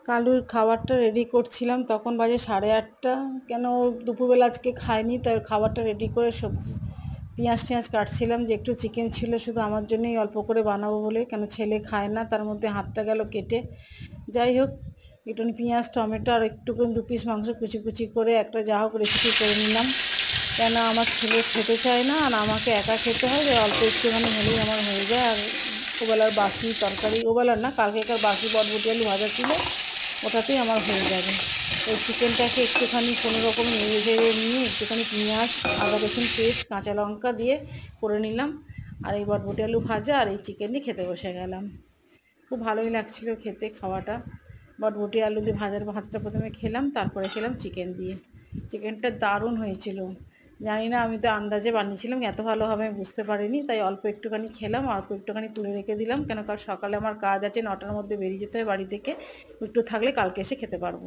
কালুর খাবারটা রেডি করছিলাম, তখন বাজে 8:30। কেন ও দুপুরবেলা আজকে খায়নি, তাই খাবারটা রেডি করে সবজি পেঁয়াজ টিয়াজ কাটছিলাম। যে একটু চিকেন ছিল শুধু আমার জন্যই অল্প করে বানাবো বলে, কেন ছেলে খায় না, তার মধ্যে হাতটা গেল কেটে। যাই হোক, একটু পেঁয়াজ টমেটো আর একটুখানি 2 পিস মাংস কুচি কুচি করে একটা যা হোক রেসিপি করে নিলাম। কেন আমার ছেলে খেতে চায় না আর আমাকে একা খেতে হয়, যে অল্প একটুখানি হলেই আমার হয়ে যায়। আর ওবেলার বাসি তরকারি, ওবেলার না কালকেকার বাসি বটবটি আলু ভাজা ছিল, ওটাতেই আমার হয়ে যাবে। ওই চিকেনটাকে একটুখানি কোনো রকম নেড়ে ঝেড়ে নিয়ে একটুখানি পেঁয়াজ আদা রসুন পেস্ট কাঁচা লঙ্কা দিয়ে করে নিলাম। আর এই বটবটি আলু ভাজা আর এই চিকেন নিয়ে খেতে বসে গেলাম। খুব ভালোই লাগছিল খেতে খাওয়াটা। বটবটি আলু দিয়ে ভাজার ভাতটা প্রথমে খেলাম, তারপরে খেলাম চিকেন দিয়ে। চিকেনটা দারুণ হয়েছিল। জানি না, আমি তো আন্দাজে বানিয়েছিলাম, এত ভালো হবে আমি বুঝতে পারিনি, তাই অল্প একটুখানি খেলাম, অল্প একটুখানি তুলে রেখে দিলাম। কেন কাল সকালে আমার কাজ আছে, 9টার মধ্যে বেরিয়ে যেতে হয় বাড়ি থেকে। একটু থাকলে কালকে এসে খেতে পারবো।